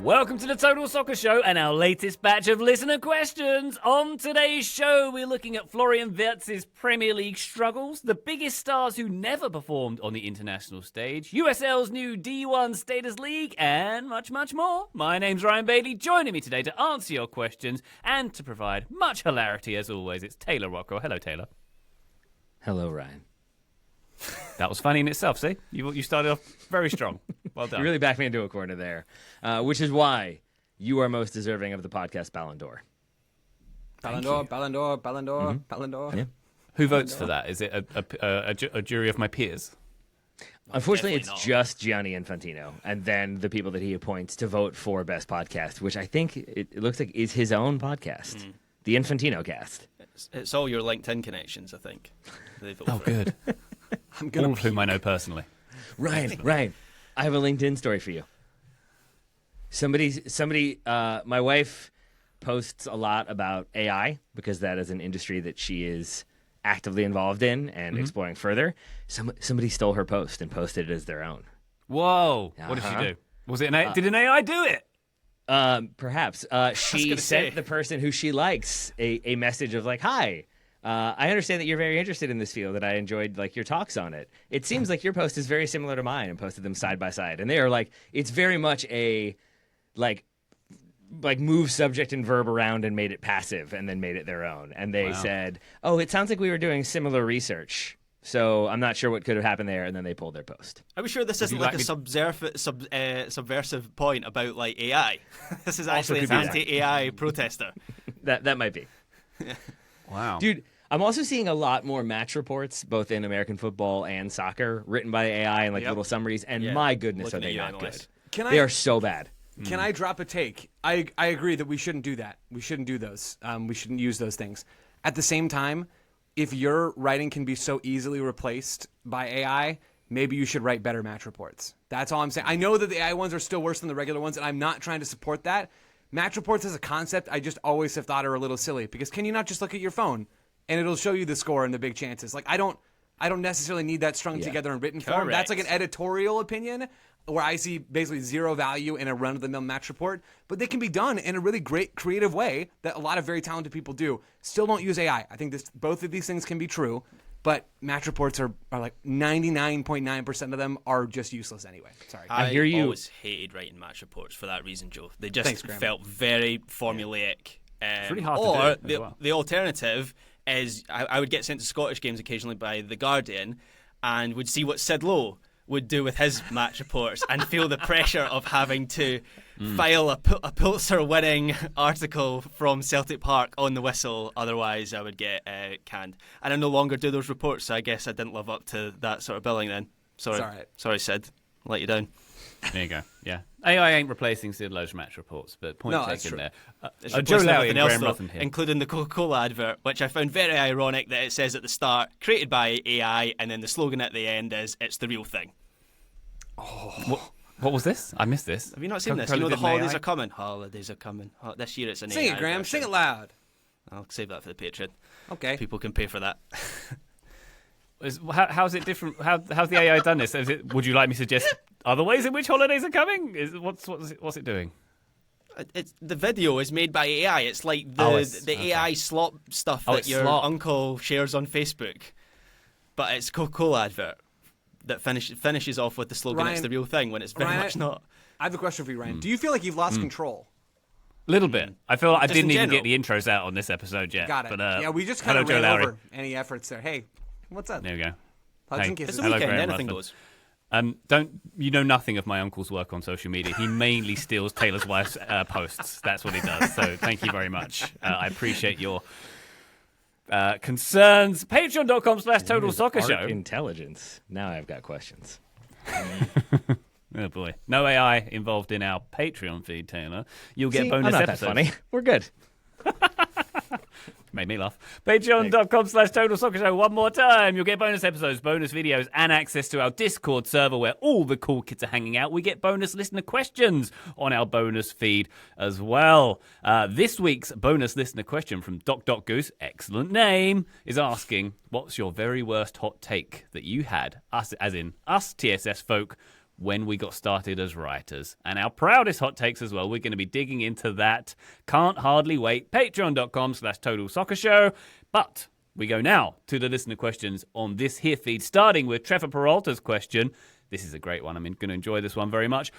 Welcome to the Total Soccer Show and our latest batch of listener questions. On today's show, we're looking at Florian Wirtz's Premier League struggles, the biggest stars who never performed on the international stage, USL's new D1 Status League, and much, much more. My name's Ryan Bailey. Joining me today to answer your questions and to provide much hilarity as always, it's Taylor Rockwell. Hello, Taylor. Hello, Ryan. That was funny in itself, see? You started off very strong. Well done. You really backed me into a corner there, which is why you are most deserving of the podcast Ballon d'Or. Ballon d'Or, Ballon d'Or, Ballon d'Or, Ballon d'Or. Yeah. Who votes for that? Is it a jury of my peers? Unfortunately, it's just Gianni Infantino, and then the people that he appoints to vote for Best Podcast, which I think it looks like is his own podcast, the Infantino Cast. It's all your LinkedIn connections, I think. Oh, good. All of whom I know personally. Ryan, I have a LinkedIn story for you. My wife posts a lot about AI because that is an industry that she is actively involved in and exploring further. Somebody stole her post and posted it as their own. Whoa! What did she do? Was it did an AI do it? Perhaps. She sent the person who she likes a message of like, "Hi, I understand that you're very interested in this field, and I enjoyed like your talks on it. It seems like your post is very similar to mine," and posted them side by side. And they are like, it's very much a like move subject and verb around and made it passive and then made it their own. And they said, "Oh, it sounds like we were doing similar research. So I'm not sure what could have happened there," and then they pulled their post. Are we sure this isn't like a subversive point about like AI? This is actually an anti-AI protester. That might be. Wow. Dude, I'm also seeing a lot more match reports, both in American football and soccer, written by AI and like little summaries, and my goodness, are they not good. They are so bad. Can I drop a take? I agree that we shouldn't do that. We shouldn't do those. We shouldn't use those things. At the same time, if your writing can be so easily replaced by AI, maybe you should write better match reports. That's all I'm saying. I know that the AI ones are still worse than the regular ones, and I'm not trying to support that. Match reports as a concept, I just always have thought are a little silly, because can you not just look at your phone and it'll show you the score and the big chances? Like I don't necessarily need that strung together in written form. That's like an editorial opinion where I see basically zero value in a run-of-the-mill match report, but they can be done in a really great creative way that a lot of very talented people do. Still don't use AI. I think both of these things can be true, but match reports are like 99.9% of them are just useless anyway. Sorry. I hear you. Always hated writing match reports for that reason, Joe. They just felt very formulaic. It's really hard to do. The alternative is I would get sent to Scottish games occasionally by The Guardian and would see what Sid Lowe would do with his match reports and feel the pressure of having to file a Pulitzer-winning article from Celtic Park on the whistle. Otherwise, I would get canned. And I no longer do those reports, so I guess I didn't live up to that sort of billing then. Sorry, Sid. I'll let you down. There you go. Yeah. AI ain't replacing Sid Lowe's match reports, but point taken there. Joe Lowery and Graham Ruthven here. Including the Coca-Cola advert, which I found very ironic that it says at the start, created by AI, and then the slogan at the end is, "It's the real thing." Oh. What was this? I missed this. Have you not seen this? You know the holidays are coming. Holidays are coming. This year it's an Sing AI it, Graham. version. Sing it loud. I'll save that for the Patreon. Okay. People can pay for that. How's it different? How's the AI done this? Would you like me to suggest other ways in which holidays are coming? What's it doing? It's the video is made by AI. It's like the AI slop stuff that your uncle shares on Facebook, but it's a Coca-Cola advert that finishes off with the slogan, Ryan, "It's the real thing," when it's very much not. I have a question for you, Ryan. Do you feel like you've lost control? Little bit. I feel like I Just didn't in even general. get the intros out on this episode yet. Got it. But, we just kind of hello, ran Joe Lowery. over any efforts there. Hey, what's up? There we go. Hugs Hey. and kisses. It's the Hello, weekend. Graham Anything Ruthven. goes. You know nothing of my uncle's work on social media. He mainly steals Taylor's wife's posts. That's what he does. So thank you very much. I appreciate your concerns. Patreon.com/Total Soccer Show. Intelligence. Now I've got questions. Oh boy. No AI involved in our Patreon feed, Taylor. You'll get bonus I'm not episodes. that funny. We're good. Made me laugh. Patreon.com/Total Soccer Show. One more time. You'll get bonus episodes, bonus videos, and access to our Discord server where all the cool kids are hanging out. We get bonus listener questions on our bonus feed as well. This week's bonus listener question from Doc Goose, excellent name, is asking, what's your very worst hot take that you had, us as in us TSS folk, when we got started as writers. And our proudest hot takes as well. We're going to be digging into that. Can't hardly wait. Patreon.com/Total Soccer Show. But we go now to the listener questions on this here feed, starting with Trevor Peralta's question. This is a great one. I'm going to enjoy this one very much.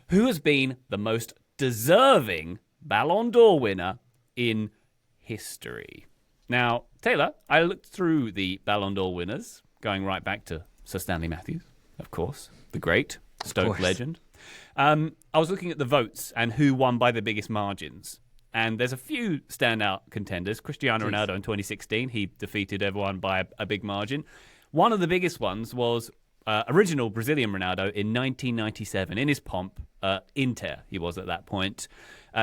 Who has been the most deserving Ballon d'Or winner in history? Now, Taylor, I looked through the Ballon d'Or winners, going right back to Sir Stanley Matthews, of course, the great Stoke legend. I was looking at the votes and who won by the biggest margins. And there's a few standout contenders. Cristiano Ronaldo in 2016, he defeated everyone by a big margin. One of the biggest ones was original Brazilian Ronaldo in 1997. In his pomp, Inter he was at that point.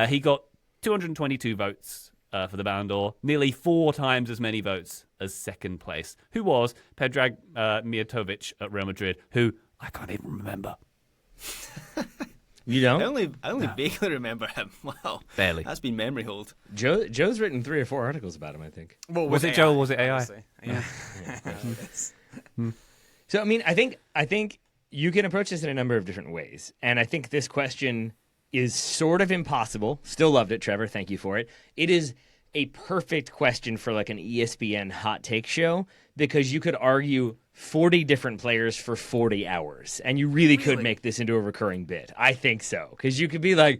He got 222 votes for the Ballon d'Or, nearly 4 times as many votes as second place, who was Predrag Mijatovic at Real Madrid, who I can't even remember. You don't? I only vaguely remember him. Wow. Barely. That's been memory hold. Joe's written 3 or 4 articles about him, I think. Well, was it Joe or was it AI? Yeah. So, I mean, I think you can approach this in a number of different ways. And I think this question is sort of impossible. Still loved it, Trevor. Thank you for it. It is a perfect question for like an ESPN hot take show because you could argue 40 different players for 40 hours. And you really could make this into a recurring bit. I think so. Because you could be like,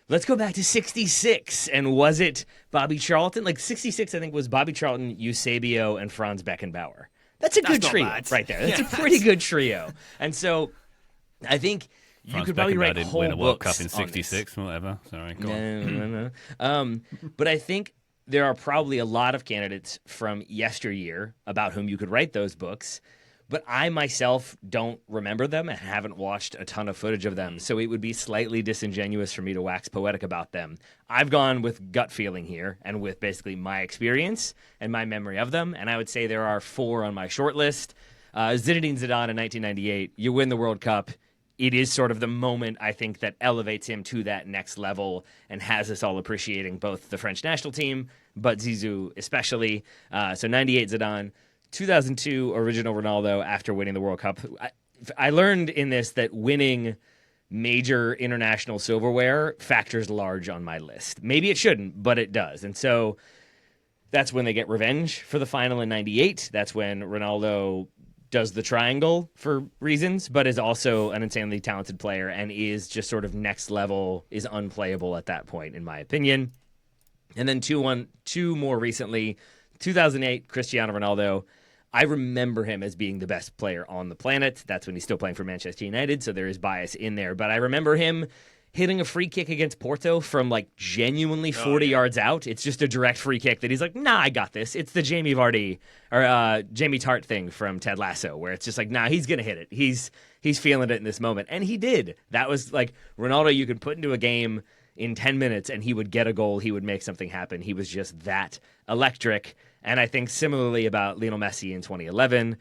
let's go back to 66. And was it Bobby Charlton? Like 66, I think, was Bobby Charlton, Eusebio, and Franz Beckenbauer. That's a good trio right there. That's a pretty good trio. And so I think you could probably write whole win a World books Cup in '66, whatever. Sorry, go on. No. But I think there are probably a lot of candidates from yesteryear about whom you could write those books. But I myself don't remember them and haven't watched a ton of footage of them, so it would be slightly disingenuous for me to wax poetic about them. I've gone with gut feeling here and with basically my experience and my memory of them, and I would say there are 4 on my short list. Zinedine Zidane in 1998, you win the World Cup. It is sort of the moment, I think, that elevates him to that next level and has us all appreciating both the French national team, but Zizou especially. So 98 Zidane. 2002 original Ronaldo after winning the World Cup. I learned in this that winning major international silverware factors large on my list. Maybe it shouldn't, but it does. And so that's when they get revenge for the final in 98. That's when Ronaldo does the triangle for reasons, but is also an insanely talented player and is just sort of next level, is unplayable at that point, in my opinion. And then two more recently, 2008, Cristiano Ronaldo. I remember him as being the best player on the planet. That's when he's still playing for Manchester United, so there is bias in there. But I remember him hitting a free kick against Porto from like genuinely 40 yards out. It's just a direct free kick that he's like, nah, I got this. It's the Jamie Vardy or Jamie Tart thing from Ted Lasso, where it's just like, nah, he's gonna hit it. He's feeling it in this moment, and he did. That was like Ronaldo. You could put into a game in 10 minutes, and he would get a goal. He would make something happen. He was just that electric. And I think similarly about Lionel Messi in 2011.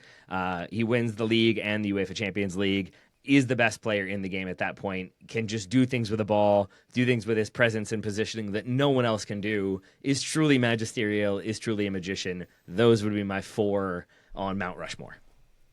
He wins the league and the UEFA Champions League, is the best player in the game at that point, can just do things with the ball, do things with his presence and positioning that no one else can do, is truly magisterial, is truly a magician. Those would be my 4 on Mount Rushmore.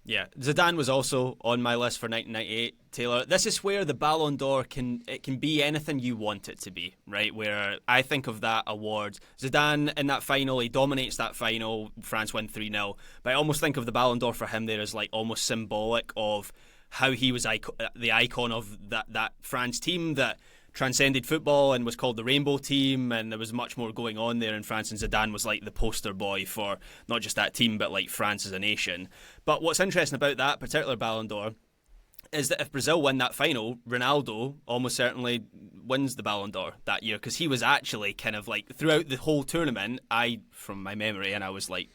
Yeah, Zidane was also on my list for 1998, Taylor. This is where the Ballon d'Or can be anything you want it to be, right? Where I think of that award. Zidane in that final, he dominates that final. France win 3-0. But I almost think of the Ballon d'Or for him there as like almost symbolic of how he was the icon of that France team that transcended football and was called the Rainbow Team, and there was much more going on there in France, and Zidane was like the poster boy for not just that team but like France as a nation. But what's interesting about that particular Ballon d'Or is that if Brazil win that final, Ronaldo almost certainly wins the Ballon d'Or that year, because he was actually kind of like throughout the whole tournament, from my memory, and I was like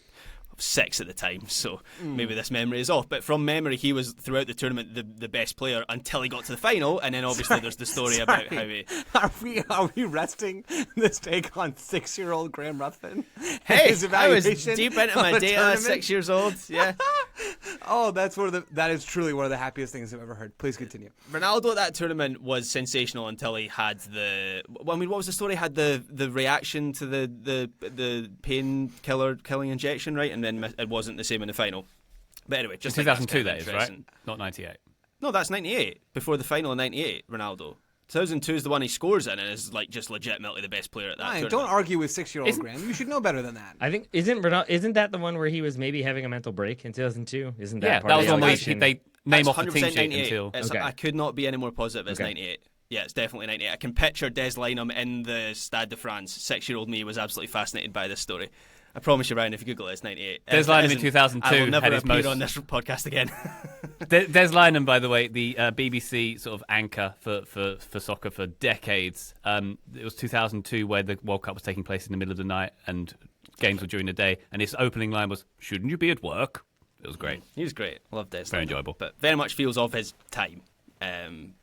6 at the time, so maybe this memory is off, but from memory he was throughout the tournament the best player until he got to the final, and then obviously there's the story about how he... Are we resting this take on 6-year-old Graham Ruthven? Hey, His I was evaluation deep into my data, tournament? 6 years old, yeah. Oh, that is truly one of the happiest things I've ever heard. Please continue. Ronaldo at that tournament was sensational until he had what was the story? Had the reaction to the painkiller killing injection, right? And then it wasn't the same in the final. But anyway, just 2002, that is, right? Not 98. No, that's 98. Before the final in 98, Ronaldo. 2002 is the one he scores in and is like just legitimately the best player at that tournament. Don't argue with 6-year-old Graham. You should know better than that. I think isn't that the one where he was maybe having a mental break in 2002? Isn't that part that of was the one where allegation? they name off the 100% team sheet 98. until. Okay. I could not be any more positive. It's 98. Yeah, it's definitely 98. I can picture Des Lynam in the Stade de France. 6-year-old me was absolutely fascinated by this story. I promise you, Ryan, if you Google it, it's 98. Des Lynam in 2002 I will never had his appear most... on this podcast again. Des Lynam, by the way, the BBC sort of anchor for soccer for decades. It was 2002 where the World Cup was taking place in the middle of the night and games were during the day. And his opening line was, "Shouldn't you be at work?" It was great. He was great. I love Des. Very enjoyable. But very much feels of his time,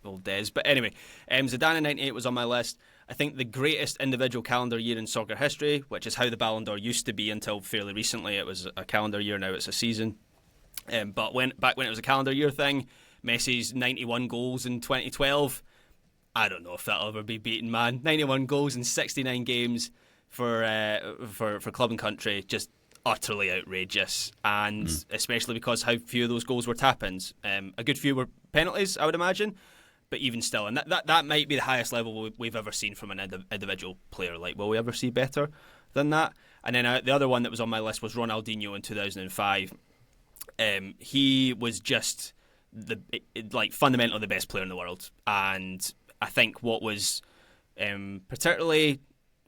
old Des. But anyway, Zidane in 98 was on my list. I think the greatest individual calendar year in soccer history, which is how the Ballon d'Or used to be until fairly recently. It was a calendar year, now it's a season. But back when it was a calendar year thing, Messi's 91 goals in 2012, I don't know if that'll ever be beaten, man. 91 goals in 69 games for club and country, just utterly outrageous. And especially because how few of those goals were tap-ins. A good few were penalties, I would imagine. But even still, and that might be the highest level we've ever seen from an individual player. Like, will we ever see better than that? And then the other one that was on my list was Ronaldinho in 2005. He was just fundamentally the best player in the world. And I think what was particularly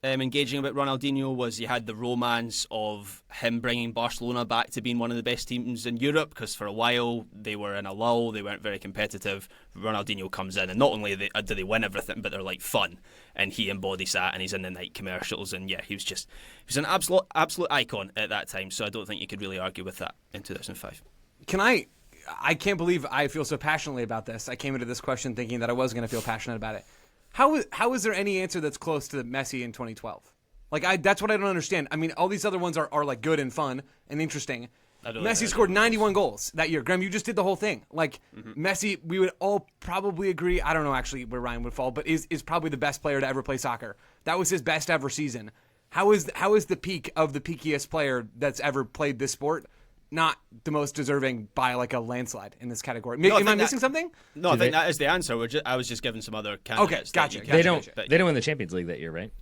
engaging about Ronaldinho was you had the romance of him bringing Barcelona back to being one of the best teams in Europe, because for a while they were in a lull, they weren't very competitive. Ronaldinho comes in and not only do they win everything, but they're like fun, and he embodies that, and he's in the night commercials, and he was an absolute icon at that time, so I don't think you could really argue with that in 2005. I can't believe I feel so passionately about this. I came into this question thinking that I was going to feel passionate about it. How is there any answer that's close to Messi in 2012? That's what I don't understand. I mean, all these other ones are like good and fun and interesting. Messi scored 91 goals that year. Graham, you just did the whole thing. Messi, we would all probably agree, I don't know actually where Ryan would fall, but is probably the best player to ever play soccer. That was his best ever season. How is the peak of the peakiest player that's ever played this sport not the most deserving by like a landslide in this category? Am I missing something? No, I think that is the answer. I was just giving some other candidates. Okay, gotcha. They don't win the Champions League that year, right?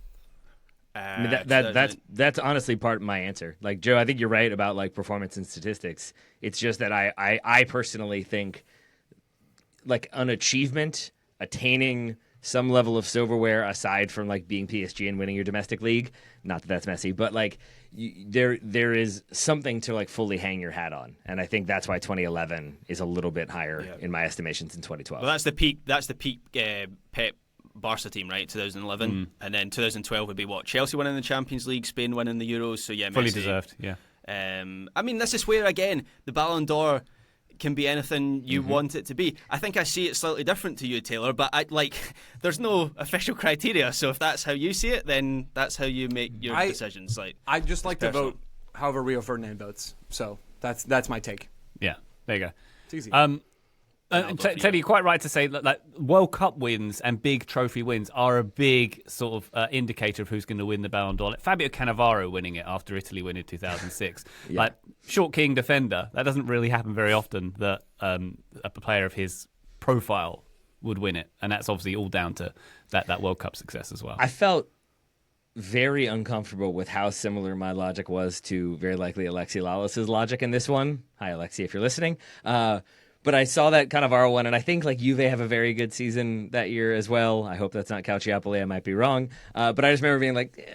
I mean, that's honestly part of my answer. Like, Joe, I think you're right about like performance and statistics. It's just that I personally think like an achievement, attaining some level of silverware aside from like being PSG and winning your domestic league. Not that that's Messi, but like there is something to like fully hang your hat on, and I think that's why 2011 is a little bit higher in my estimations than 2012. Well, that's the peak. That's the peak Pep Barca team, right? 2011, and then 2012 would be what? Chelsea winning the Champions League, Spain winning the Euros. So yeah, fully Messi. Deserved. Yeah. I mean, this is where again the Ballon d'Or can be anything you want it to be. I think I see it slightly different to you, Taylor, but there's no official criteria, so if that's how you see it, then that's how you make your decisions. I just like to vote however Rio Ferdinand votes, so that's my take. Yeah, there you go. It's easy. Teddy, you're quite right to say that World Cup wins and big trophy wins are a big sort of indicator of who's going to win the Ballon d'Or. Like Fabio Cannavaro winning it after Italy winning 2006. Like short king defender, that doesn't really happen very often that a player of his profile would win it, and that's obviously all down to that World Cup success as well. I felt very uncomfortable with how similar my logic was to very likely Alexi Lawless's logic in this one. Hi, Alexi, if you're listening. But I saw that kind of R1, and I think like Juve have a very good season that year as well. I hope that's not Calciopoli. I might be wrong. But I just remember being like,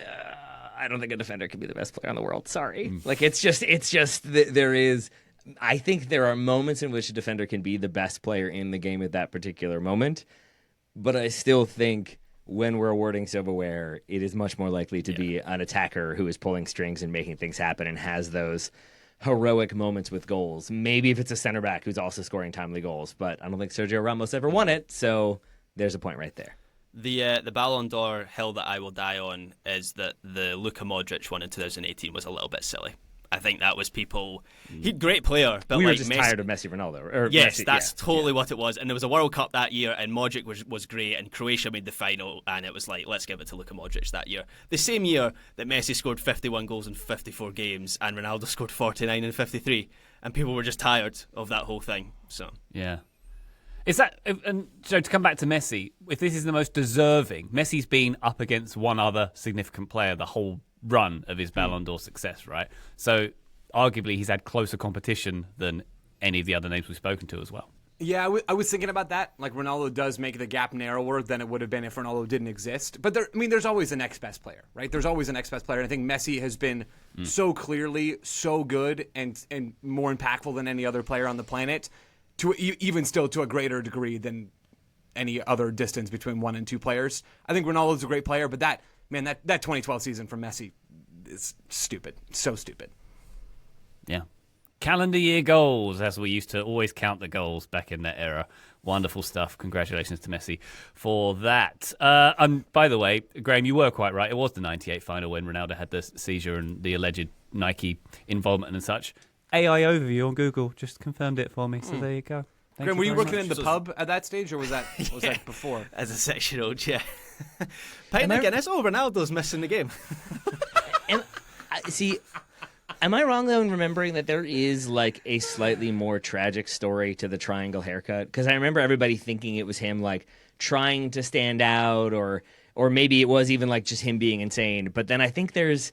I don't think a defender can be the best player in the world. Sorry. Like it's just there is. I think there are moments in which a defender can be the best player in the game at that particular moment. But I still think when we're awarding silverware, it is much more likely to be an attacker who is pulling strings and making things happen and has those heroic moments with goals. Maybe if it's a center back who's also scoring timely goals, but I don't think Sergio Ramos ever won it, so there's a point right there. The Ballon d'Or hill that I will die on is that the Luka Modric one in 2018 was a little bit silly. I think that was people. He's a great player, but we were like just Messi, tired of Messi, Ronaldo. Yes, Messi, that's totally what it was. And there was a World Cup that year, and Modric was great, and Croatia made the final, and it was like, let's give it to Luka Modric that year. The same year that Messi scored 51 goals in 54 games, and Ronaldo scored 49 in 53, and people were just tired of that whole thing. So yeah. Is that, and so to come back to Messi, if this is the most deserving, Messi's been up against one other significant player the whole run of his Ballon d'Or success, right? So arguably he's had closer competition than any of the other names we've spoken to as well. Yeah, I was thinking about that. Like, Ronaldo does make the gap narrower than it would have been if Ronaldo didn't exist. But there's always a next best player, right? There's always a next best player. And I think Messi has been so clearly so good and more impactful than any other player on the planet, to even still to a greater degree than any other distance between one and two players. I think Ronaldo's a great player, but that 2012 season from Messi is stupid. So stupid. Yeah. Calendar year goals, as we used to always count the goals back in that era. Wonderful stuff. Congratulations to Messi for that. And by the way, Graham, you were quite right. It was the 98 final when Ronaldo had the seizure and the alleged Nike involvement and such. AI overview on Google just confirmed it for me. So there you go. Graham, were you working in the pub at that stage, or was that that before? As a 6-year-old, yeah. Pint of Guinness. Oh, Ronaldo's missing the game. Am I wrong, though, in remembering that there is, like, a slightly more tragic story to the triangle haircut? Because I remember everybody thinking it was him, like, trying to stand out, or maybe it was even, like, just him being insane. But then I think there's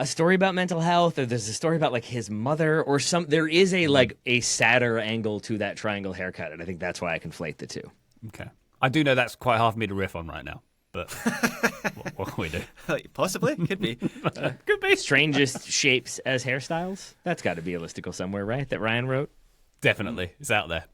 a story about mental health, or there's a story about, like, his mother, or there is a sadder angle to that triangle haircut, and I think that's why I conflate the two. Okay. I do know that's quite hard for me to riff on right now. But what can we do? Possibly. Could be. Could be. Strangest shapes as hairstyles? That's got to be a listicle somewhere, right? That Ryan wrote? Definitely. It's out there.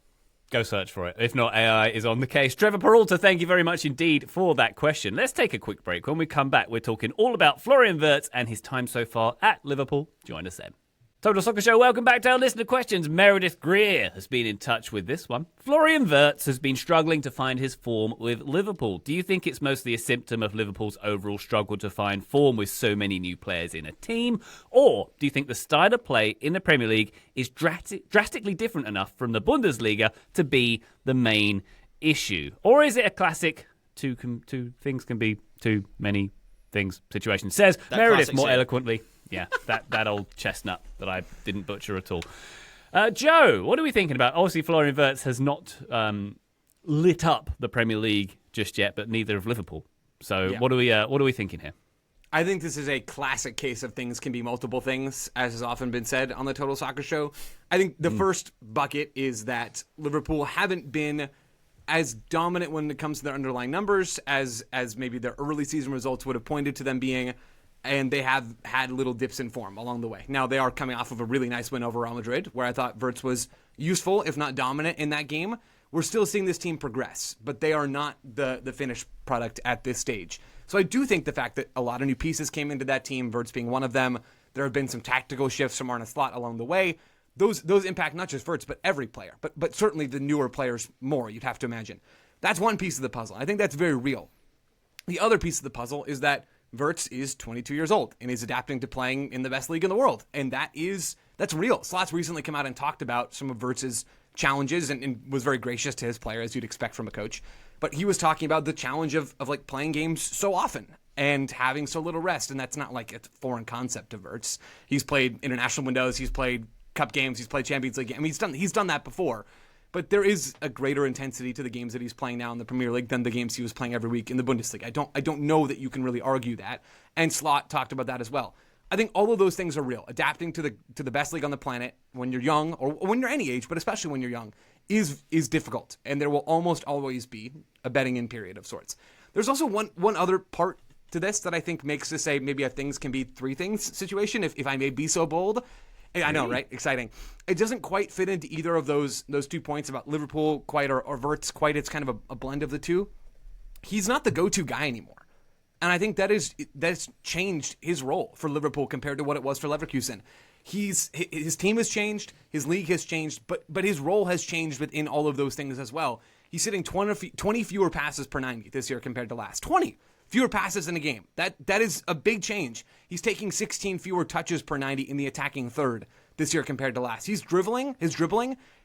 Go search for it. If not, AI is on the case. Trevor Peralta, thank you very much indeed for that question. Let's take a quick break. When we come back, we're talking all about Florian Wirtz and his time so far at Liverpool. Join us then. Total Soccer Show, welcome back to our listener questions. Meredith Greer has been in touch with this one. Florian Wirtz has been struggling to find his form with Liverpool. Do you think it's mostly a symptom of Liverpool's overall struggle to find form with so many new players in a team? Or do you think the style of play in the Premier League is drastically different enough from the Bundesliga to be the main issue? Or is it a classic two things can be too many things situation? Says that Meredith more eloquently. Yeah, that old chestnut that I didn't butcher at all. Joe, what are we thinking about? Obviously, Florian Wirtz has not lit up the Premier League just yet, but neither of Liverpool. So what are we thinking here? I think this is a classic case of things can be multiple things, as has often been said on the Total Soccer Show. I think the first bucket is that Liverpool haven't been as dominant when it comes to their underlying numbers as maybe their early season results would have pointed to them being. And they have had little dips in form along the way. Now, they are coming off of a really nice win over Real Madrid, where I thought Wirtz was useful, if not dominant, in that game. We're still seeing this team progress, but they are not the finished product at this stage. So I do think the fact that a lot of new pieces came into that team, Wirtz being one of them, there have been some tactical shifts from Arne Slot along the way. Those impact not just Wirtz, but every player, but certainly the newer players more, you'd have to imagine. That's one piece of the puzzle. I think that's very real. The other piece of the puzzle is that Wirtz is 22 years old and is adapting to playing in the best league in the world. And that's real. Slot's recently come out and talked about some of Wirtz's challenges and was very gracious to his player, as you'd expect from a coach. But he was talking about the challenge of like playing games so often and having so little rest. And that's not like a foreign concept to Wirtz. He's played international windows. He's played cup games. He's played Champions League. I mean, he's done that before. But there is a greater intensity to the games that he's playing now in the Premier League than the games he was playing every week in the Bundesliga. I don't know that you can really argue that. And Slot talked about that as well. I think all of those things are real. Adapting to the best league on the planet when you're young, or when you're any age, but especially when you're young, is difficult. And there will almost always be a bedding-in period of sorts. There's also one other part to this that I think makes this maybe a things can be three things situation, if I may be so bold. I know, right? Exciting. It doesn't quite fit into either of those 2 points about Liverpool quite or Wirtz quite. It's kind of a blend of the two. He's not the go-to guy anymore. And I think that's changed his role for Liverpool compared to what it was for Leverkusen. His team has changed, his league has changed, but his role has changed within all of those things as well. He's hitting 20 fewer passes per 90 this year compared to last. 20 fewer passes in a game. That is a big change. He's taking 16 fewer touches per 90 in the attacking third this year compared to last. His dribbling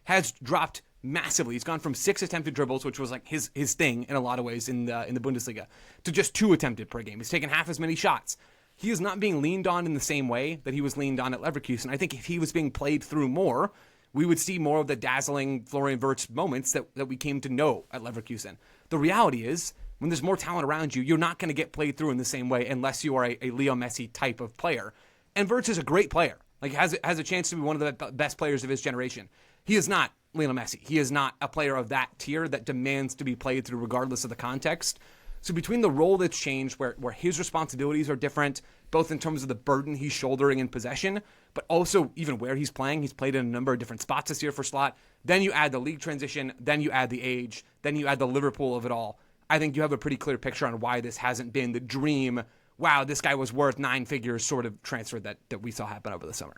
has dropped massively. He's gone from 6 attempted dribbles, which was like his thing in a lot of ways in the Bundesliga, to just 2 attempted per game. He's taken half as many shots. He is not being leaned on in the same way that he was leaned on at Leverkusen. I think if he was being played through more, we would see more of the dazzling Florian Wirtz moments that we came to know at Leverkusen. The reality is, when there's more talent around you, you're not going to get played through in the same way unless you are a Leo Messi type of player. And Wirtz is a great player. Like, has a chance to be one of the best players of his generation. He is not Lionel Messi. He is not a player of that tier that demands to be played through regardless of the context. So between the role that's changed, where his responsibilities are different, both in terms of the burden he's shouldering in possession, but also even where he's playing. He's played in a number of different spots this year for Slot. Then you add the league transition. Then you add the age. Then you add the Liverpool of it all. I think you have a pretty clear picture on why this hasn't been the dream, wow, this guy was worth 9 figures sort of transfer that we saw happen over the summer.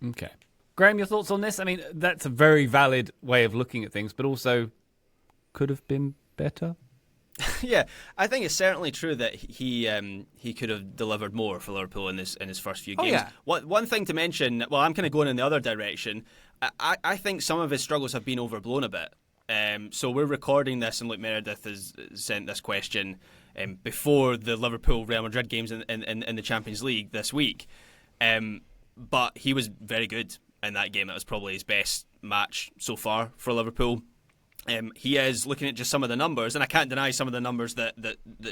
Okay. Graham, your thoughts on this? I mean, that's a very valid way of looking at things, but also could have been better. Yeah, I think it's certainly true that he could have delivered more for Liverpool in his first few games. Oh, yeah. One thing to mention, well, I'm kind of going in the other direction. I think some of his struggles have been overblown a bit. So we're recording this, and Luke Meredith has sent this question before the Liverpool-Real Madrid games in the Champions League this week. But he was very good in that game. That was probably his best match so far for Liverpool. He is, looking at just some of the numbers, and I can't deny some of the numbers that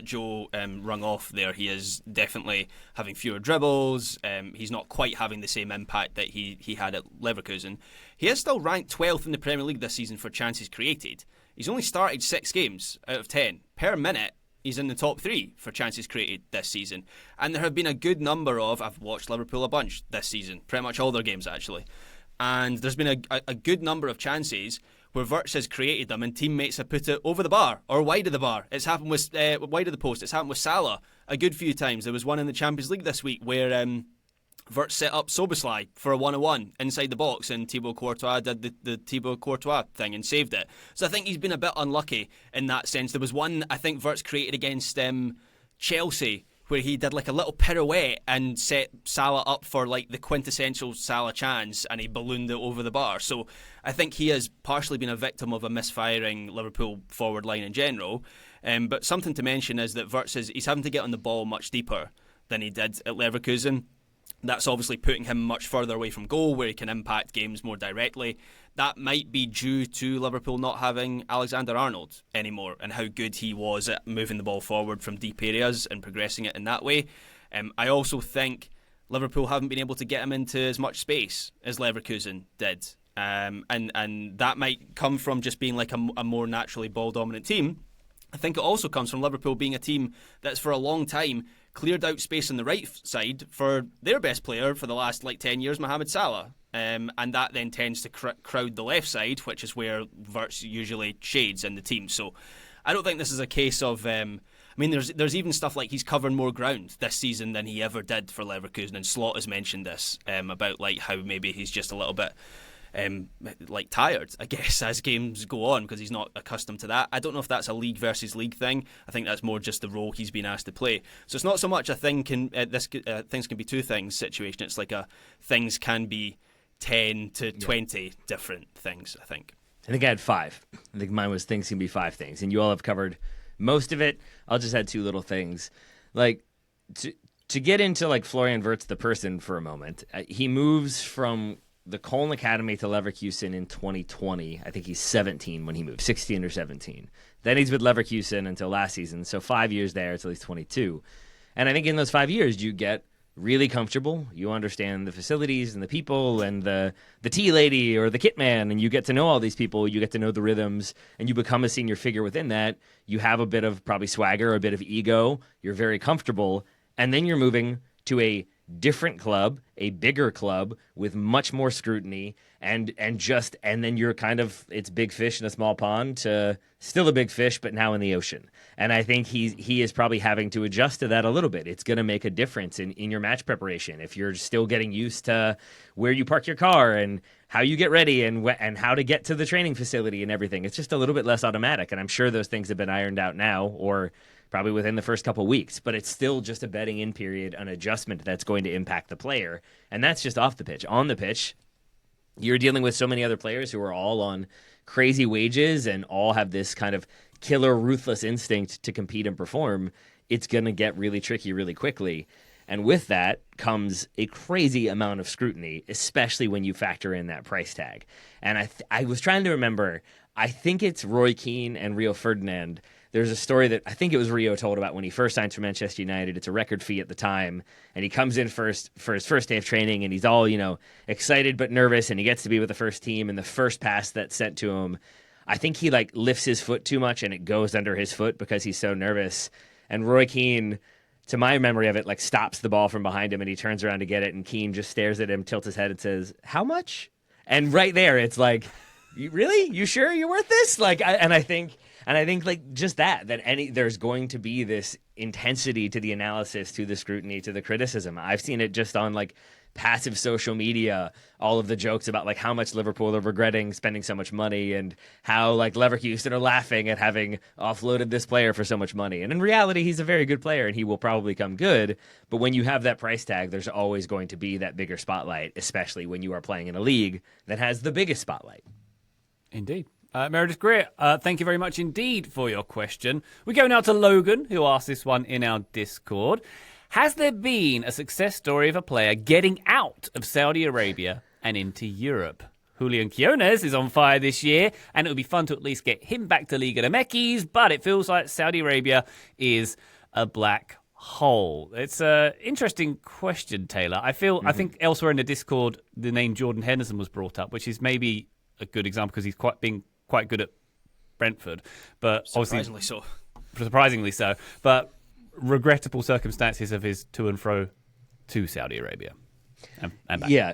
Joe rung off there. He is definitely having fewer dribbles. He's not quite having the same impact that he had at Leverkusen. He is still ranked 12th in the Premier League this season for chances created. He's only started 6 games out of 10. Per minute, he's in the top 3 for chances created this season. And there have been a good number of, I've watched Liverpool a bunch this season, pretty much all their games actually. And there's been a good number of chances where Wirtz has created them and teammates have put it over the bar or wide of the bar. It's happened with wide of the post. It's happened with Salah a good few times. There was one in the Champions League this week where Wirtz set up Soboslai for a 1-on-1 inside the box, and Thibaut Courtois did the Thibaut Courtois thing and saved it. So I think he's been a bit unlucky in that sense. There was one I think Wirtz created against Chelsea where he did like a little pirouette and set Salah up for like the quintessential Salah chance, and he ballooned it over the bar. So I think he has partially been a victim of a misfiring Liverpool forward line in general. But something to mention is that Wirtz he's having to get on the ball much deeper than he did at Leverkusen. That's obviously putting him much further away from goal, where he can impact games more directly. That might be due to Liverpool not having Alexander-Arnold anymore and how good he was at moving the ball forward from deep areas and progressing it in that way. I also think Liverpool haven't been able to get him into as much space as Leverkusen did. And that might come from just being like a more naturally ball-dominant team. I think it also comes from Liverpool being a team that's for a long time cleared out space on the right side for their best player for the last 10 years, Mohamed Salah. And that then tends to crowd the left side, which is where Wirtz usually shades in the team. So I don't think this is a case of... there's even stuff like he's covered more ground this season than he ever did for Leverkusen, and Slot has mentioned this about how maybe he's just a little bit tired, I guess, as games go on because he's not accustomed to that. I don't know if that's a league versus league thing. I think that's more just the role he's been asked to play. So it's not so much a things can be two things situation. It's like a things can be 10 to 20 different things, I think. I think I had 5. I think mine was things can be 5 things, and you all have covered most of it. I'll just add 2 little things. To get into Florian Wirtz the person for a moment, he moves from the Köln Academy to Leverkusen in 2020. I think he's 17 when he moved, 16 or 17. Then he's with Leverkusen until last season, so 5 years there until he's 22. And I think in those 5 years, you get really comfortable. You understand the facilities and the people and the tea lady or the kit man, and you get to know all these people. You get to know the rhythms, and you become a senior figure within that. You have a bit of probably swagger, a bit of ego. You're very comfortable, and then you're moving to a different club, a bigger club with much more scrutiny, and then you're kind of, it's big fish in a small pond to still a big fish, but now in the ocean. And I think he is probably having to adjust to that a little bit. It's going to make a difference in your match preparation if you're still getting used to where you park your car and how you get ready and how to get to the training facility and everything. It's just a little bit less automatic, and I'm sure those things have been ironed out now, or probably within the first couple of weeks, but it's still just a bedding in period, an adjustment that's going to impact the player. And that's just off the pitch. On the pitch, you're dealing with so many other players who are all on crazy wages and all have this kind of killer, ruthless instinct to compete and perform. It's going to get really tricky really quickly. And with that comes a crazy amount of scrutiny, especially when you factor in that price tag. And I was trying to remember, I think it's Roy Keane and Rio Ferdinand. There's a story that I think it was Rio told about when he first signed for Manchester United. It's a record fee at the time. And he comes in first for his first day of training, and he's all, excited but nervous, and he gets to be with the first team. And the first pass that's sent to him, I think he lifts his foot too much and it goes under his foot because he's so nervous. And Roy Keane, to my memory of it, stops the ball from behind him, and he turns around to get it, and Keane just stares at him, tilts his head, and says, "How much?" And right there, it's really? You sure you're worth this? I think just that there's going to be this intensity to the analysis, to the scrutiny, to the criticism. I've seen it just on passive social media, all of the jokes about how much Liverpool are regretting spending so much money, and how Leverkusen are laughing at having offloaded this player for so much money. And in reality, he's a very good player and he will probably come good. But when you have that price tag, there's always going to be that bigger spotlight, especially when you are playing in a league that has the biggest spotlight. Indeed. Meredith Greer, thank you very much indeed for your question. We go now to Logan, who asked this one in our Discord. Has there been a success story of a player getting out of Saudi Arabia and into Europe? Julian Quiones is on fire this year, and it would be fun to at least get him back to Liga MX, but it feels like Saudi Arabia is a black hole. It's an interesting question, Taylor. I think elsewhere in the Discord, the name Jordan Henderson was brought up, which is maybe a good example because he's been quite good at Brentford, but surprisingly so. But regrettable circumstances of his to and fro to Saudi Arabia and back. Yeah,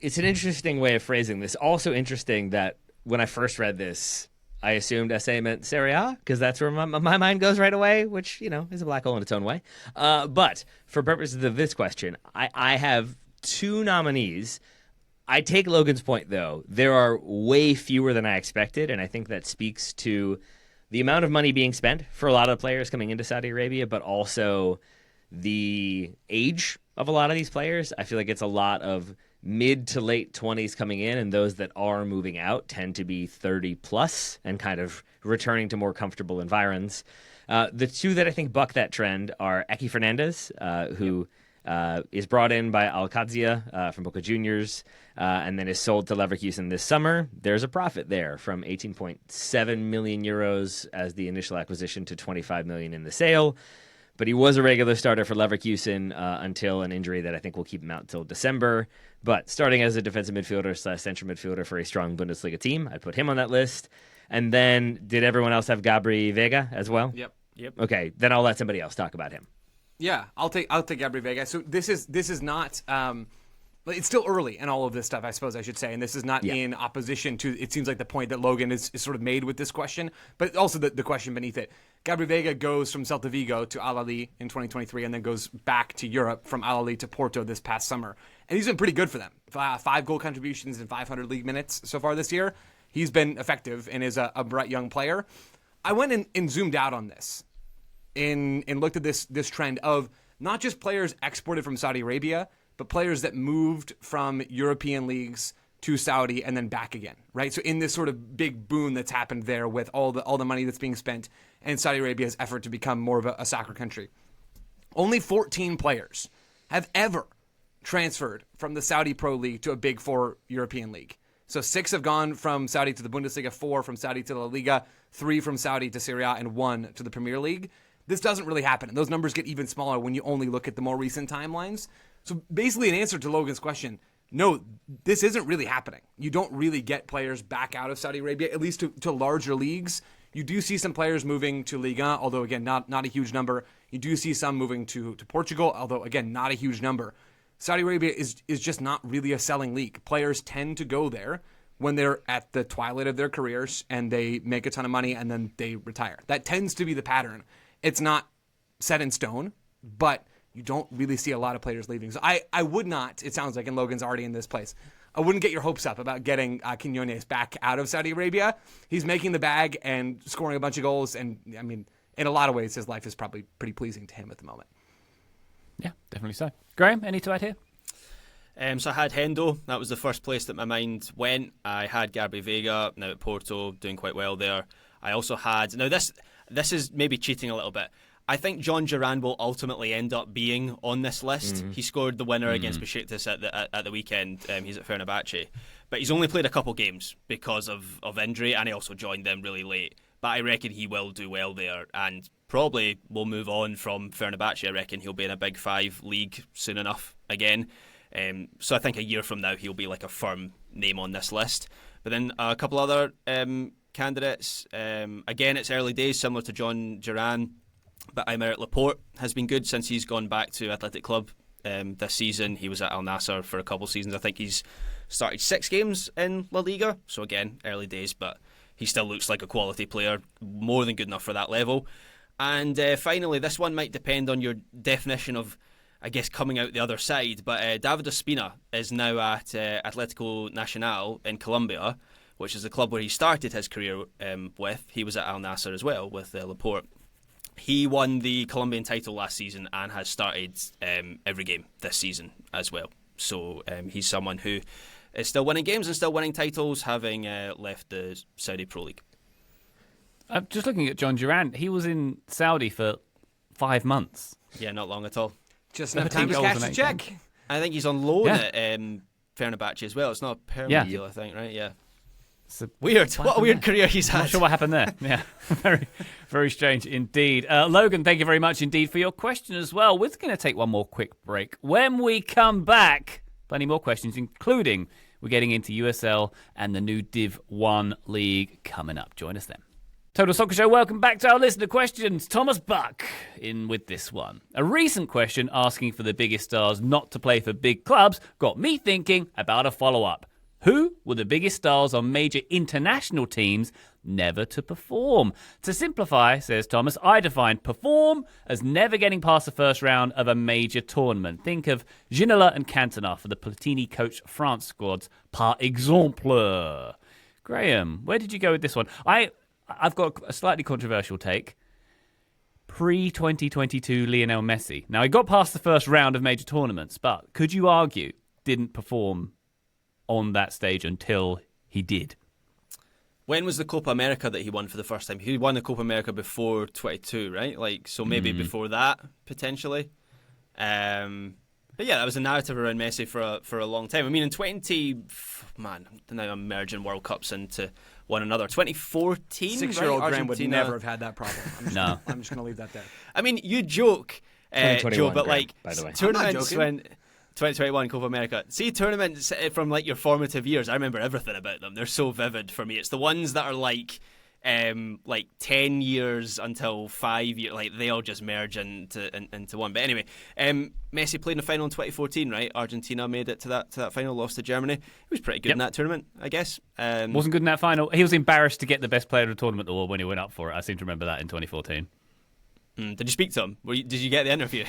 it's an interesting way of phrasing this. Also interesting that when I first read this, I assumed SA meant Serie A because that's where my mind goes right away, which is a black hole in its own way. But for purposes of this question, I have two nominees. I take Logan's point, though. There are way fewer than I expected, and I think that speaks to the amount of money being spent for a lot of players coming into Saudi Arabia, but also the age of a lot of these players. I feel like it's a lot of mid to late 20s coming in, and those that are moving out tend to be 30 plus and kind of returning to more comfortable environs. The two that I think buck that trend are Eki Fernandez, who is brought in by Al-Qadsia from Boca Juniors, and then is sold to Leverkusen this summer. There's a profit there from 18.7 million euros as the initial acquisition to 25 million in the sale. But he was a regular starter for Leverkusen until an injury that I think will keep him out until December. But starting as a defensive midfielder / central midfielder for a strong Bundesliga team, I'd put him on that list. And then did everyone else have Gabri Vega as well? Yep. Okay, then I'll let somebody else talk about him. Yeah, I'll take Gabri Vega. So this is not it's still early in all of this stuff, I suppose I should say, and this is not in opposition to, it seems like, the point that Logan is sort of made with this question, but also the question beneath it. Gabri Vega goes from Celta Vigo to Al Ahly in 2023 and then goes back to Europe from Al Ahly to Porto this past summer. And he's been pretty good for them. 5 goal contributions and 500 league minutes so far this year. He's been effective and is a bright young player. I went and zoomed out on this and looked at this trend of not just players exported from Saudi Arabia, but players that moved from European leagues to Saudi and then back again, right? So in this sort of big boom that's happened there with all the money that's being spent and Saudi Arabia's effort to become more of a soccer country, only 14 players have ever transferred from the Saudi Pro League to a Big Four European league. So 6 have gone from Saudi to the Bundesliga, 4 from Saudi to La Liga, 3 from Saudi to Serie A, and 1 to the Premier League. This doesn't really happen, and those numbers get even smaller when you only look at the more recent timelines. So basically, in answer to Logan's question, no, this isn't really happening. You don't really get players back out of Saudi Arabia, at least to larger leagues. You do see some players moving to Liga, although, again, not a huge number. You do see some moving to Portugal, although, again, not a huge number. Saudi Arabia is just not really a selling league. Players tend to go there when they're at the twilight of their careers and they make a ton of money and then they retire. That tends to be the pattern. It's not set in stone, but you don't really see a lot of players leaving. So I would not, it sounds like, and Logan's already in this place, I wouldn't get your hopes up about getting Quinones back out of Saudi Arabia. He's making the bag and scoring a bunch of goals, and I mean, in a lot of ways, his life is probably pretty pleasing to him at the moment. Yeah, definitely so. Graham, any to add here? So I had Hendo. That was the first place that my mind went. I had Gabri Vega, now at Porto, doing quite well there. I also had... Now, this is maybe cheating a little bit. I think John Duran will ultimately end up being on this list. He scored the winner against Besiktas at the weekend. He's at Fenerbahce. But he's only played a couple games because of injury, and he also joined them really late. But I reckon he will do well there, and probably will move on from Fenerbahce. I reckon he'll be in a Big Five league soon enough again. So I think a year from now he'll be like a firm name on this list. But then a couple other candidates. Again, it's early days, similar to John Duran. But Aymeric Laporte has been good since he's gone back to Athletic Club this season. He was at Al Nassr for a couple seasons. I think he's started 6 games in La Liga. So again, early days, but he still looks like a quality player, more than good enough for that level. And finally, this one might depend on your definition of, I guess, coming out the other side. But David Ospina is now at Atlético Nacional in Colombia, which is the club where he started his career with. He was at Al Nassr as well with Laporte. He won the Colombian title last season and has started every game this season as well. So he's someone who is still winning games and still winning titles, having left the Saudi Pro League. I'm just looking at John Duran. He was in Saudi for 5 months. Yeah, not long at all. Just enough time to cash the check. I think he's on loan at Fenerbahce as well. It's not a permanent deal, I think, right? Yeah. Weird. What a weird career he's had. Not sure what happened there. Yeah, very, very strange indeed. Logan, thank you very much indeed for your question as well. We're going to take one more quick break. When we come back, plenty more questions, including we're getting into USL and the new Div 1 league coming up. Join us then. Total Soccer Show, welcome back to our listener questions. Thomas Buck in with this one. A recent question asking for the biggest stars not to play for big clubs got me thinking about a follow-up. Who were the biggest stars on major international teams never to perform? To simplify, says Thomas, I define perform as never getting past the first round of a major tournament. Think of Ginola and Cantona for the Platini-coached France squads, par exemple. Graham, where did you go with this one? I've got a slightly controversial take. Pre-2022 Lionel Messi. Now, he got past the first round of major tournaments, but could you argue didn't perform on that stage until he did? When was the Copa America that he won for the first time? He won the Copa America before 22, right? So maybe before that, potentially. But yeah, that was a narrative around Messi for a long time. I mean, in now I'm merging World Cups into one another. 2014, 6-year-old right? Graham would never have had that problem. I'm just going to leave that there. I mean, you joke, Joe, but Graham, by the way. Tournaments when 2021 Copa America. See tournaments from like your formative years. I remember everything about them. They're so vivid for me. It's the ones that are like 10 years until 5 years. Like they all just merge into one. But anyway, Messi played in the final in 2014, right? Argentina made it to that final, lost to Germany. He was pretty good in that tournament, I guess. Wasn't good in that final. He was embarrassed to get the best player of the tournament award when he went up for it. I seem to remember that in 2014. Did you speak to him? Did you get the interview?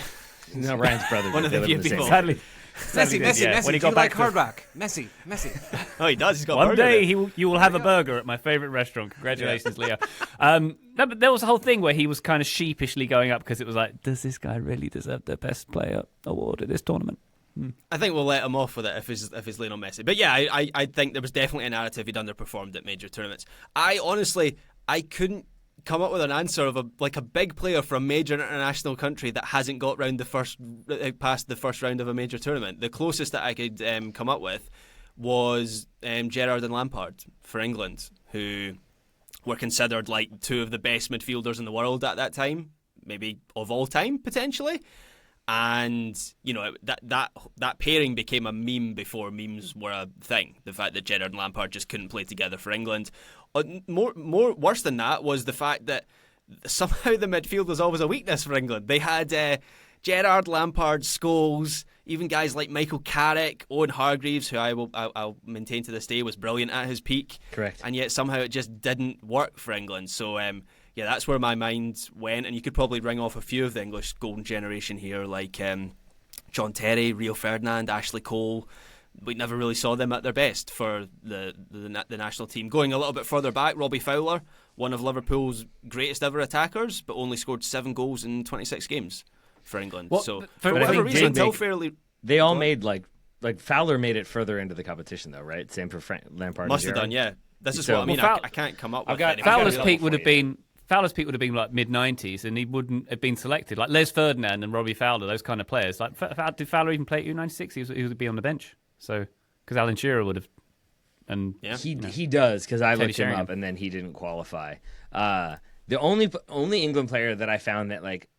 No, Ryan's brother. One of the few people. Sadly. Messi. When he do got you back like Hard Rock? Messi. Oh, he does. He's got one a burger day there. you will have a burger at my favourite restaurant. Congratulations, Leo. No, but there was a whole thing where he was kind of sheepishly going up because it was like, does this guy really deserve the best player award at this tournament? I think we'll let him off with it if he's Lionel Messi. But yeah, I think there was definitely a narrative he'd underperformed at major tournaments. I couldn't come up with an answer of a big player from a major international country that hasn't got past the first round of a major tournament. The closest that I could come up with was Gerrard and Lampard for England, who were considered like two of the best midfielders in the world at that time, maybe of all time potentially. And you know that pairing became a meme before memes were a thing. The fact that Gerrard and Lampard just couldn't play together for England. More worse than that was the fact that somehow the midfield was always a weakness for England. They had Gerrard, Lampard, Scholes, even guys like Michael Carrick, Owen Hargreaves, who I'll maintain to this day was brilliant at his peak. Correct. And yet somehow it just didn't work for England. So yeah, that's where my mind went. And you could probably ring off a few of the English golden generation here, like John Terry, Rio Ferdinand, Ashley Cole. We never really saw them at their best for the national team. Going a little bit further back, Robbie Fowler, one of Liverpool's greatest ever attackers, but only scored 7 goals in 26 games for England. Well, so for whatever reason, until fairly... They all made like Fowler made it further into the competition though, right? Same for Lampard. Must and have done, Gerrard. yeah. This is So- what I mean. Well, I can't come up with got- any. Fowler's I've got peak would have been Fowler's peak would have been like mid-90s, and he wouldn't have been selected. Like Les Ferdinand and Robbie Fowler, those kind of players. Like, did Fowler even play at U96? He would be on the bench. So, because Alan Shearer would have. And he does, because I looked him up, and then he didn't qualify. The only England player that I found that like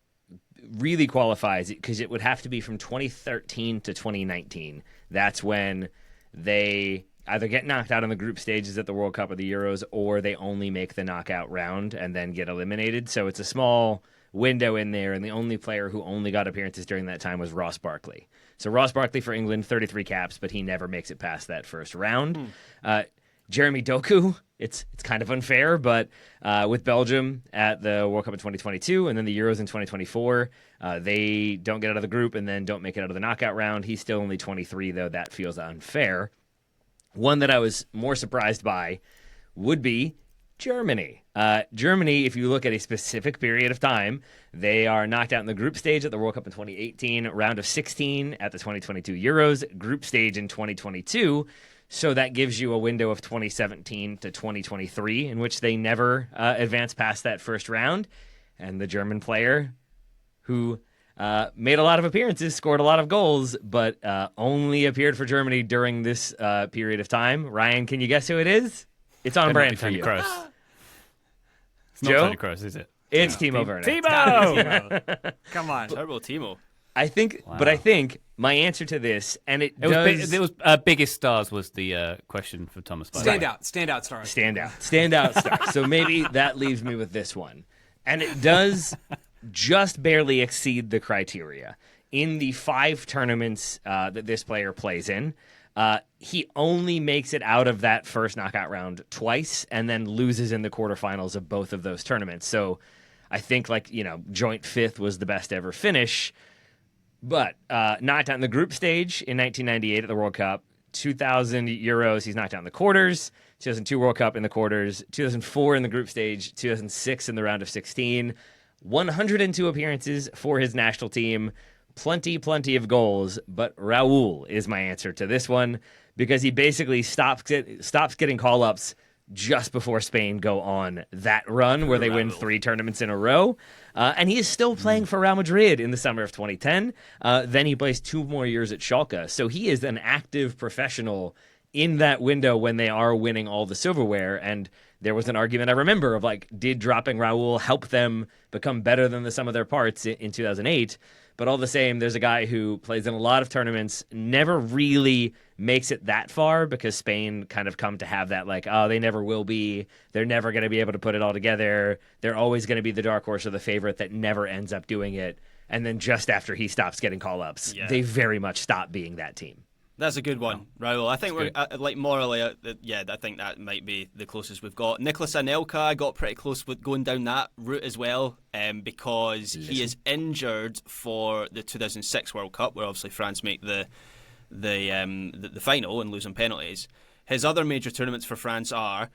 really qualifies, because it would have to be from 2013 to 2019. That's when they either get knocked out in the group stages at the World Cup or the Euros, or they only make the knockout round and then get eliminated. So it's a small window in there, and the only player who only got appearances during that time was Ross Barkley. So Ross Barkley for England, 33 caps, but he never makes it past that first round. Jeremy Doku, it's kind of unfair, but with Belgium at the World Cup in 2022 and then the Euros in 2024, they don't get out of the group and then don't make it out of the knockout round. He's still only 23, though that feels unfair. One that I was more surprised by would be Germany. Germany, if you look at a specific period of time, they are knocked out in the group stage at the World Cup in 2018, round of 16 at the 2022 Euros, group stage in 2022. So that gives you a window of 2017 to 2023 in which they never advance past that first round. And the German player who made a lot of appearances, scored a lot of goals, but only appeared for Germany during this period of time. Ryan, can you guess who it is? It's on brand for you. Kroos. It's not Joe? Toni Kroos, is it? It's Timo Werner. Timo! Come on. Terrible Timo. I think my answer to this, and it was biggest stars was the question for Thomas. Standout stars. Standout star. So maybe that leaves me with this one, and it does just barely exceed the criteria. In the 5 tournaments that this player plays in, he only makes it out of that first knockout round twice, and then loses in the quarterfinals of both of those tournaments. So I think joint 5th was the best ever finish. But knocked out in the group stage in 1998 at the World Cup, 2000 Euros, he's knocked out in the quarters, 2002 World Cup in the quarters, 2004 in the group stage, 2006 in the round of 16, 102 appearances for his national team, plenty of goals, but Raul is my answer to this one, because he basically stops getting call-ups just before Spain go on that run where they win 3 tournaments in a row. And he is still playing for Real Madrid in the summer of 2010. Then he plays 2 more years at Schalke. So he is an active professional in that window when they are winning all the silverware. And there was an argument I remember of did dropping Raul help them become better than the sum of their parts in 2008? But all the same, there's a guy who plays in a lot of tournaments, never really makes it that far because Spain kind of come to have that they never will be. They're never going to be able to put it all together. They're always going to be the dark horse or the favorite that never ends up doing it. And then just after he stops getting call-ups, they very much stop being that team. That's a good one, Raul. I think we're morally, I think that might be the closest we've got. Nicolas Anelka got pretty close with going down that route as well, because he is injured for the 2006 World Cup, where obviously France make the final and lose on penalties. His other major tournaments for France are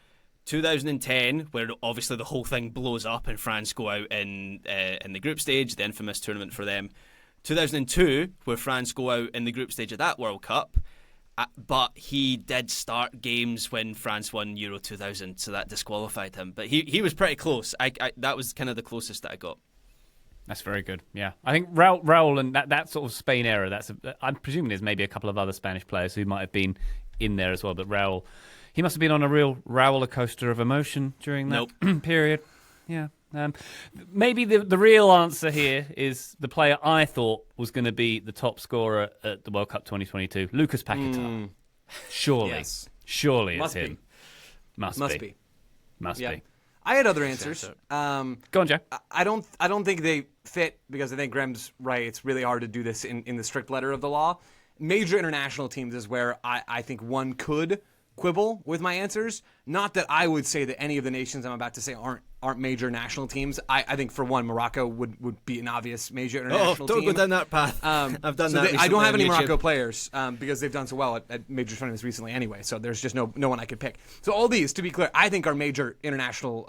2010, where obviously the whole thing blows up and France go out in the group stage, the infamous tournament for them. 2002, where France go out in the group stage of that World Cup, but he did start games when France won Euro 2000, so that disqualified him. But he was pretty close. That was kind of the closest that I got. That's very good. Yeah, I think Raul and that sort of Spain era. I'm presuming there's maybe a couple of other Spanish players who might have been in there as well. But Raul, he must have been on a real roller coaster of emotion during that period. Yeah. Maybe the real answer here is the player I thought was going to be the top scorer at the World Cup 2022, Lucas Paquetá. Surely it's him. Must be. I had other answers. Go on, Joe. I don't think they fit because I think Graham's right. It's really hard to do this in the strict letter of the law. Major international teams is where I think one could quibble with my answers. Not that I would say that any of the nations I'm about to say aren't major national teams. I think for one, Morocco would be an obvious major international team. Don't go down that path. I've done that. I don't have any Morocco players because they've done so well at major tournaments recently anyway. So there's just no one I could pick. So all these, to be clear, I think are major international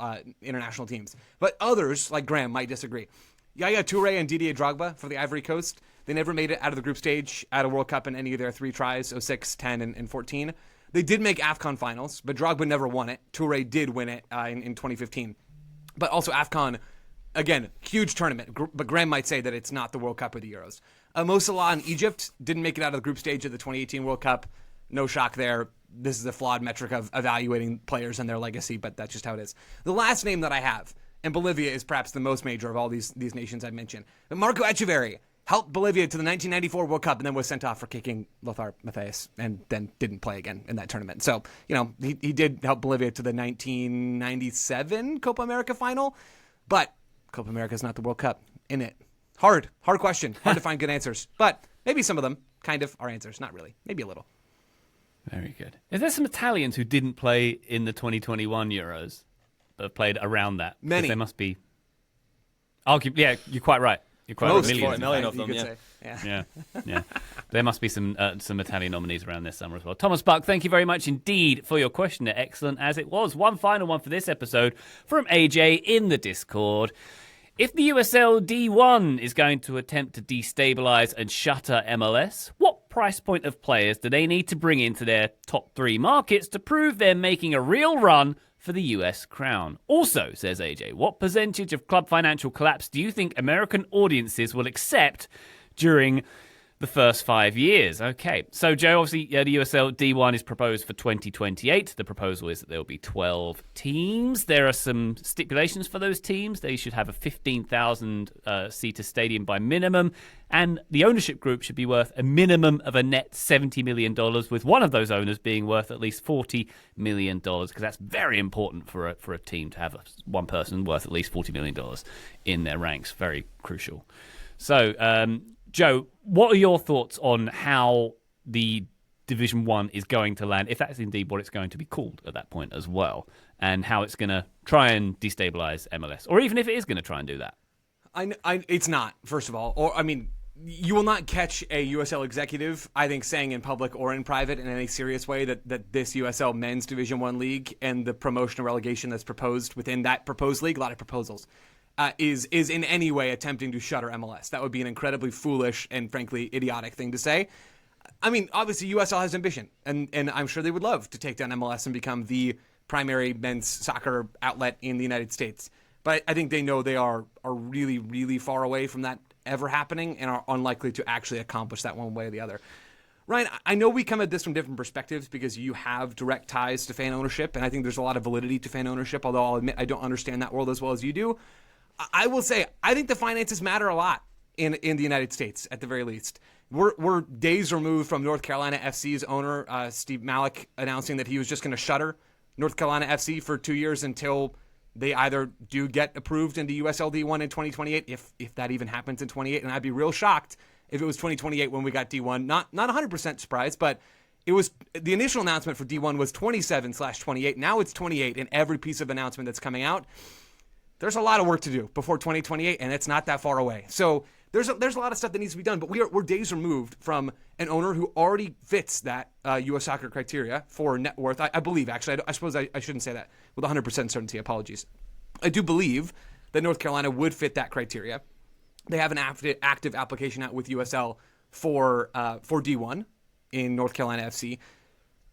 teams. But others, like Graham, might disagree. Yaya Toure and Didier Drogba for the Ivory Coast. They never made it out of the group stage at a World Cup in any of their 3 tries, 06, 10, and 14. They did make AFCON finals, but Drogba never won it. Toure did win it in 2015. But also AFCON, again, huge tournament. But Graham might say that it's not the World Cup or the Euros. Mo Salah in Egypt didn't make it out of the group stage of the 2018 World Cup. No shock there. This is a flawed metric of evaluating players and their legacy, but that's just how it is. The last name that I have, and Bolivia is perhaps the most major of all these nations I've mentioned, but Marco Echeverri helped Bolivia to the 1994 World Cup and then was sent off for kicking Lothar Matthäus and then didn't play again in that tournament. So, he did help Bolivia to the 1997 Copa America final, but Copa America is not the World Cup in it. Hard question. Hard to find good answers, but maybe some of them kind of are answers. Not really. Maybe a little. Very good. Is there some Italians who didn't play in the 2021 Euros but have played around that? Many. There must be. Yeah, you're quite right. You're quite Most, right. 40 million of You them, could yeah. say. Yeah. There must be some Italian nominees around this summer as well. Thomas Buck, thank you very much indeed for your question. Excellent as it was. One final one for this episode from AJ in the Discord. If the USL D1 is going to attempt to destabilise and shutter MLS, what price point of players do they need to bring into their top 3 markets to prove they're making a real run for the US crown? Also, says AJ, what percentage of club financial collapse do you think American audiences will accept during the first 5 years? Okay, so Joe, obviously the USL D1 is proposed for 2028. The proposal is that there will be 12 teams. There are some stipulations for those teams. They should have a 15,000 seater stadium by minimum, and the ownership group should be worth a minimum of a net $70 million, with one of those owners being worth at least $40 million, because that's very important for a team to have one person worth at least $40 million in their ranks. Very crucial. So, Joe, what are your thoughts on how the Division 1 is going to land, if that's indeed what it's going to be called at that point as well, and how it's going to try and destabilize MLS, or even if it is going to try and do that? It's not, first of all. You will not catch a USL executive, I think, saying in public or in private in any serious way that this USL men's Division 1 league and the promotion and relegation that's proposed within that proposed league, a lot of proposals, is in any way attempting to shutter MLS. That would be an incredibly foolish and frankly idiotic thing to say. I mean, obviously USL has ambition, and I'm sure they would love to take down MLS and become the primary men's soccer outlet in the United States. But I think they know they are really, really far away from that ever happening and are unlikely to actually accomplish that one way or the other. Ryan, I know we come at this from different perspectives because you have direct ties to fan ownership, and I think there's a lot of validity to fan ownership, although I'll admit I don't understand that world as well as you do. I will say, I think the finances matter a lot in the United States, at the very least. We're days removed from North Carolina FC's owner, Steve Malik, announcing that he was just going to shutter North Carolina FC for 2 years until they either do get approved into USL D1 in 2028, if that even happens in 28. And I'd be real shocked if it was 2028 when we got D1. Not 100% surprised, but it was the initial announcement for D1 was 27/28. Now it's 28, and every piece of announcement that's coming out, there's a lot of work to do before 2028, and it's not that far away. So there's a lot of stuff that needs to be done, but we're days removed from an owner who already fits that U.S. soccer criteria for net worth. I believe, actually, I suppose I shouldn't say that with 100% certainty. Apologies. I do believe that North Carolina would fit that criteria. They have an active application out with USL for D1 in North Carolina FC.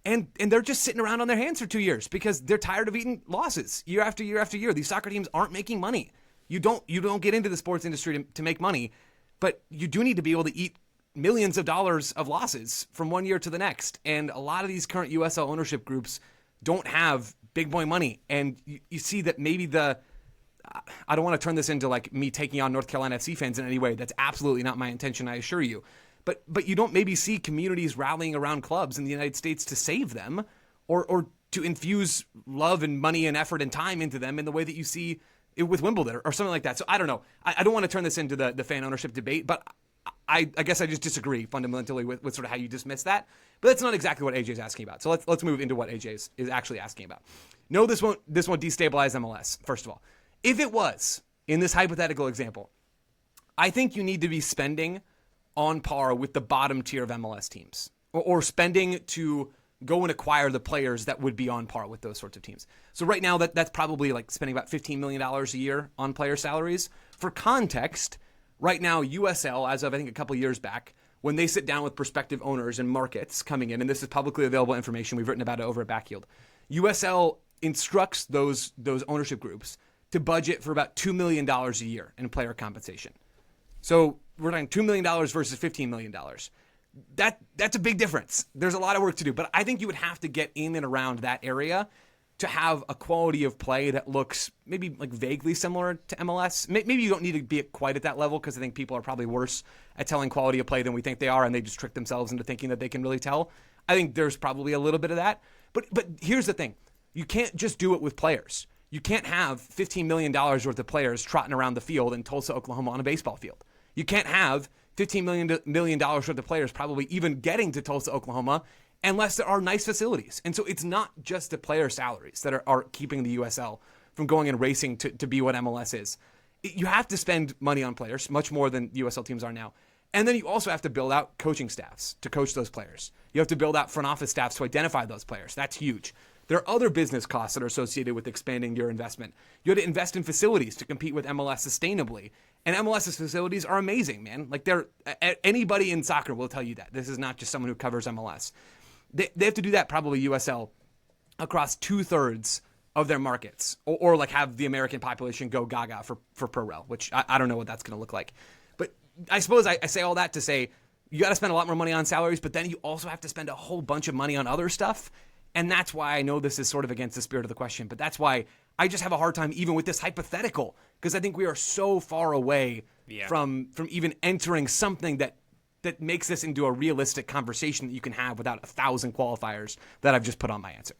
And they're just sitting around on their hands for 2 years because they're tired of eating losses year after year after year. These soccer teams aren't making money. You don't get into the sports industry to make money, but you do need to be able to eat millions of dollars of losses from one year to the next. And a lot of these current USL ownership groups don't have big boy money. And you see that maybe I don't want to turn this into like me taking on North Carolina FC fans in any way. That's absolutely not my intention, I assure you. But you don't maybe see communities rallying around clubs in the United States to save them or to infuse love and money and effort and time into them in the way that you see it with Wimbledon or something like that. So I don't know. I don't want to turn this into the fan ownership debate, but I guess I just disagree fundamentally with sort of how you dismiss that. But that's not exactly what AJ is asking about. So let's move into what AJ is actually asking about. No, this won't destabilize MLS, first of all. If it was, in this hypothetical example, I think you need to be spending on par with the bottom tier of MLS teams, or spending to go and acquire the players that would be on par with those sorts of teams. So right now, that's probably like spending about $15 million a year on player salaries. For context, right now, USL, as of I think a couple of years back, when they sit down with prospective owners and markets coming in, and this is publicly available information, we've written about it over at Backfield, USL instructs those ownership groups to budget for about $2 million a year in player compensation. So we're talking $2 million versus $15 million. That's a big difference. There's a lot of work to do, but I think you would have to get in and around that area to have a quality of play that looks maybe like vaguely similar to MLS. Maybe you don't need to be quite at that level, because I think people are probably worse at telling quality of play than we think they are, and they just trick themselves into thinking that they can really tell. I think there's probably a little bit of that. But here's the thing. You can't just do it with players. You can't have $15 million worth of players trotting around the field in Tulsa, Oklahoma on a baseball field. You can't have $15 million worth of players probably even getting to Tulsa, Oklahoma, unless there are nice facilities. And so it's not just the player salaries that are keeping the USL from going and racing to be what MLS is. You have to spend money on players, much more than USL teams are now. And then you also have to build out coaching staffs to coach those players. You have to build out front office staffs to identify those players. That's huge. There are other business costs that are associated with expanding your investment. You have to invest in facilities to compete with MLS sustainably. And MLS's facilities are amazing, man. Like, anybody in soccer will tell you that. This is not just someone who covers MLS. They have to do that, probably USL, across 2/3 of their markets, or like have the American population go gaga for pro rel, which I don't know what that's going to look like. But I suppose I say all that to say you got to spend a lot more money on salaries, but then you also have to spend a whole bunch of money on other stuff. And that's why I know this is sort of against the spirit of the question, but that's why I just have a hard time even with this hypothetical, because I think we are so far away from even entering something that makes this into a realistic conversation that you can have without 1,000 qualifiers that I've just put on my answer.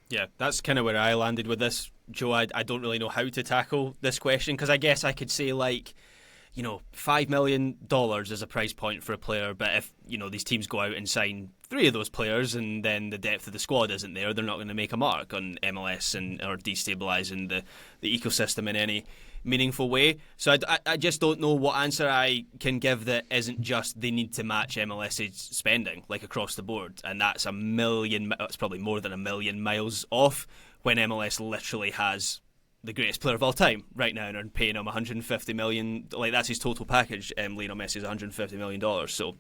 Yeah, that's kind of where I landed with this, Joe. I don't really know how to tackle this question, because I guess I could say, like, $5 million is a price point for a player, but if, these teams go out and sign 3 of those players and then the depth of the squad isn't there, they're not going to make a mark on MLS or destabilising the ecosystem in any meaningful way. So I just don't know what answer I can give that isn't just they need to match MLS's spending, like across the board, and that's it's probably more than 1 million miles off, when MLS literally has the greatest player of all time right now and are paying him $150 million. Like, that's his total package. Lionel Messi is $150 million. So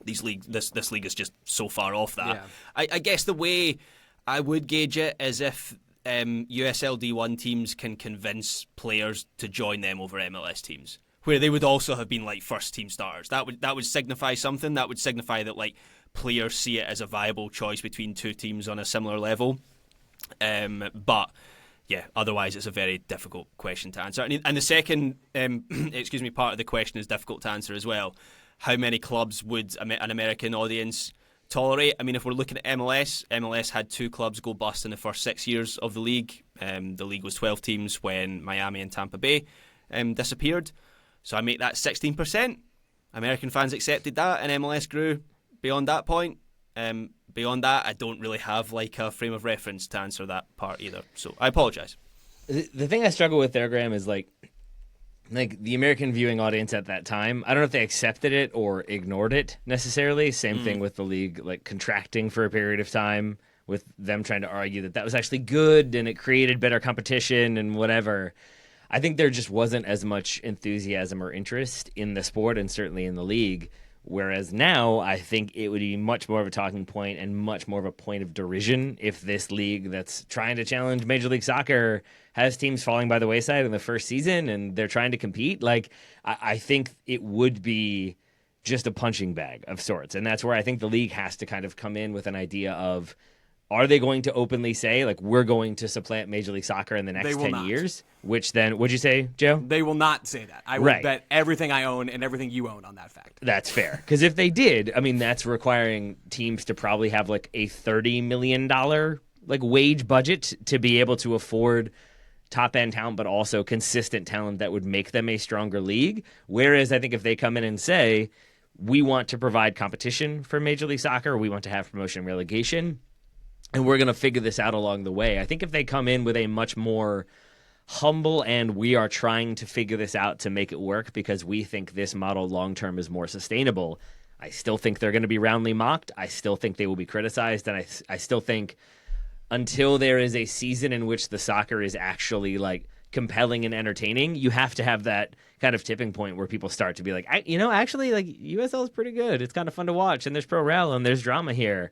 this league is just so far off that. Yeah. I guess the way I would gauge it is if USL D1 teams can convince players to join them over MLS teams, where they would also have been like first team starters. That would signify something. That would signify that, like, players see it as a viable choice between 2 teams on a similar level. But yeah, otherwise it's a very difficult question to answer. And the second, part of the question is difficult to answer as well. How many clubs would an American audience tolerate? I mean, if we're looking at MLS had 2 clubs go bust in the first 6 years of the league. The league was 12 teams when Miami and Tampa Bay disappeared. So I make that 16%. American fans accepted that, and MLS grew beyond that point. Beyond that, I don't really have like a frame of reference to answer that part either. So I apologize. The thing I struggle with there, Graham, is like the American viewing audience at that time. I don't know if they accepted it or ignored it necessarily. Same thing with the league, like, contracting for a period of time, with them trying to argue that was actually good and it created better competition and whatever. I think there just wasn't as much enthusiasm or interest in the sport, and certainly in the league. Whereas now, I think it would be much more of a talking point and much more of a point of derision if this league that's trying to challenge Major League Soccer has teams falling by the wayside in the first season and they're trying to compete. Like, I think it would be just a punching bag of sorts. And that's where I think the league has to kind of come in with an idea of, are they going to openly say, like, we're going to supplant Major League Soccer in the next 10 years? Which then, what'd you say, Joe? They will not say that. I would bet everything I own and everything you own on that fact. That's fair. Because if they did, I mean, that's requiring teams to probably have like a $30 million like wage budget to be able to afford top-end talent, but also consistent talent that would make them a stronger league. Whereas I think if they come in and say, we want to provide competition for Major League Soccer, we want to have promotion and relegation, and we're going to figure this out along the way. I think if they come in with a much more humble and we are trying to figure this out to make it work because we think this model long-term is more sustainable, I still think they're going to be roundly mocked. I still think they will be criticized. And I still think until there is a season in which the soccer is actually like compelling and entertaining, you have to have that kind of tipping point where people start to be like, actually, like, USL is pretty good. It's kind of fun to watch, and there's pro rel and there's drama here.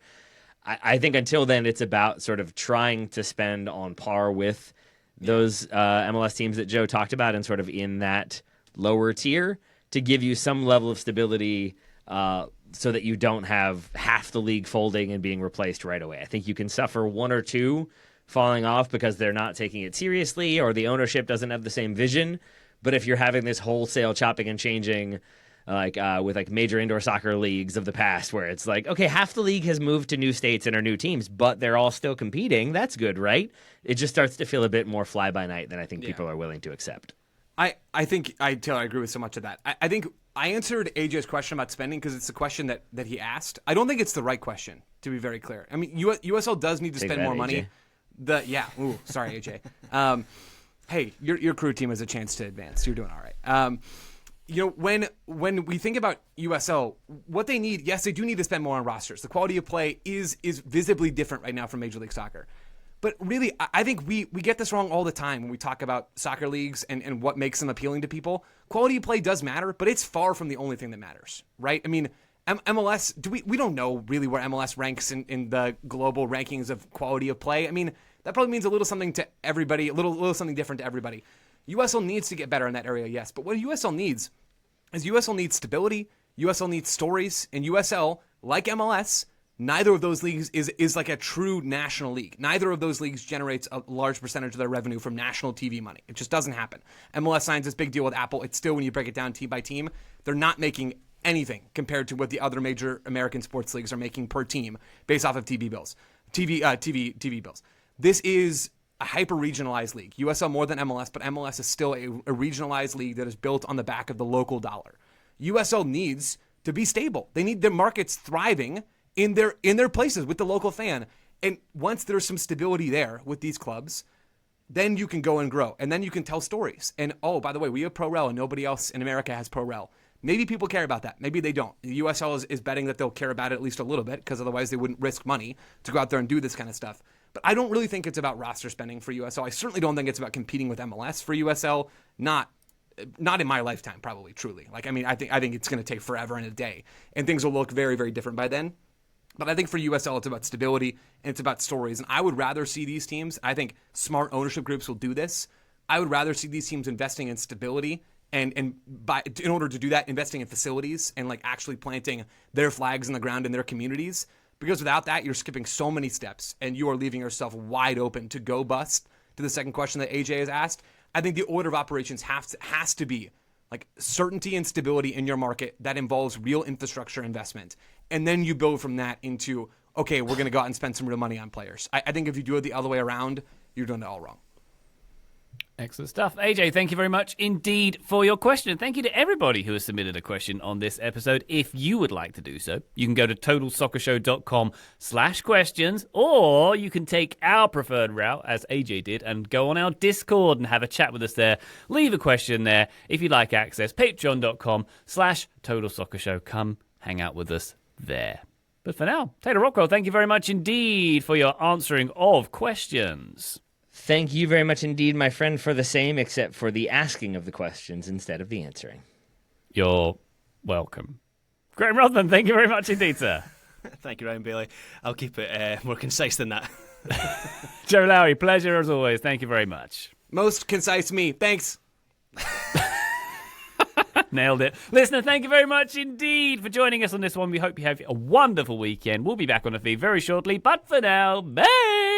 I think until then, it's about sort of trying to spend on par with those MLS teams that Joe talked about and sort of in that lower tier to give you some level of stability so that you don't have half the league folding and being replaced right away. I think you can suffer one or two falling off because they're not taking it seriously or the ownership doesn't have the same vision. But if you're having this wholesale chopping and changing with like major indoor soccer leagues of the past where it's like, okay, half the league has moved to new states and are new teams, but they're all still competing. That's good, right? It just starts to feel a bit more fly by night than I think people are willing to accept. I think Taylor, I agree with so much of that. I think I answered AJ's question about spending because it's the question that he asked. I don't think it's the right question, to be very clear. I mean, USL does need to spend more money. Sorry, AJ. Hey, your crew team has a chance to advance. You're doing all right. When we think about USL, what they need, yes, they do need to spend more on rosters. The quality of play is visibly different right now from Major League Soccer. But really, I think we get this wrong all the time when we talk about soccer leagues and what makes them appealing to people. Quality of play does matter, but it's far from the only thing that matters, right? I mean, MLS, we don't know really where MLS ranks in the global rankings of quality of play. I mean, that probably means a little something to everybody, a little something different to everybody. USL needs to get better in that area, yes. But what USL needs is USL needs stability, USL needs stories, and USL, like MLS, neither of those leagues is like a true national league. Neither of those leagues generates a large percentage of their revenue from national TV money. It just doesn't happen. MLS signs this big deal with Apple. It's still, when you break it down team by team, they're not making anything compared to what the other major American sports leagues are making per team based off of TV bills. TV bills. This is a hyper-regionalized league. USL more than MLS, but MLS is still a regionalized league that is built on the back of the local dollar. USL needs to be stable. They need their markets thriving in their places with the local fan. And once there's some stability there with these clubs, then you can go and grow. And then you can tell stories. And, oh, by the way, we have Pro Rel and nobody else in America has Pro Rel. Maybe people care about that. Maybe they don't. The USL is betting that they'll care about it at least a little bit because otherwise they wouldn't risk money to go out there and do this kind of stuff. But I don't really think it's about roster spending for USL. I certainly don't think it's about competing with MLS for USL. Not in my lifetime, probably, truly. Like, I mean, I think it's going to take forever and a day. And things will look very, very different by then. But I think for USL, it's about stability and it's about stories. And I would rather see these teams, I think smart ownership groups will do this. I would rather see these teams investing in stability and in order to do that, investing in facilities and like actually planting their flags in the ground in their communities. Because without that, you're skipping so many steps and you are leaving yourself wide open to go bust. To the second question that AJ has asked, I think the order of operations has to be like certainty and stability in your market that involves real infrastructure investment. And then you build from that into, okay, we're going to go out and spend some real money on players. I think if you do it the other way around, you're doing it all wrong. Excellent stuff. AJ, thank you very much indeed for your question. Thank you to everybody who has submitted a question on this episode. If you would like to do so, you can go to totalsoccershow.com/questions, or you can take our preferred route, as AJ did, and go on our Discord and have a chat with us there. Leave a question there. If you'd like access, patreon.com/totalsoccershow. Come hang out with us there. But for now, Taylor Rockwell, thank you very much indeed for your answering of questions. Thank you very much indeed, my friend, for the same, except for the asking of the questions instead of the answering. You're welcome. Graham Ruthven, thank you very much indeed, sir. Thank you, Ryan Bailey. I'll keep it more concise than that. Joe Lowery, pleasure as always. Thank you very much. Most concise me. Thanks. Nailed it. Listener, thank you very much indeed for joining us on this one. We hope you have a wonderful weekend. We'll be back on the feed very shortly. But for now, bye!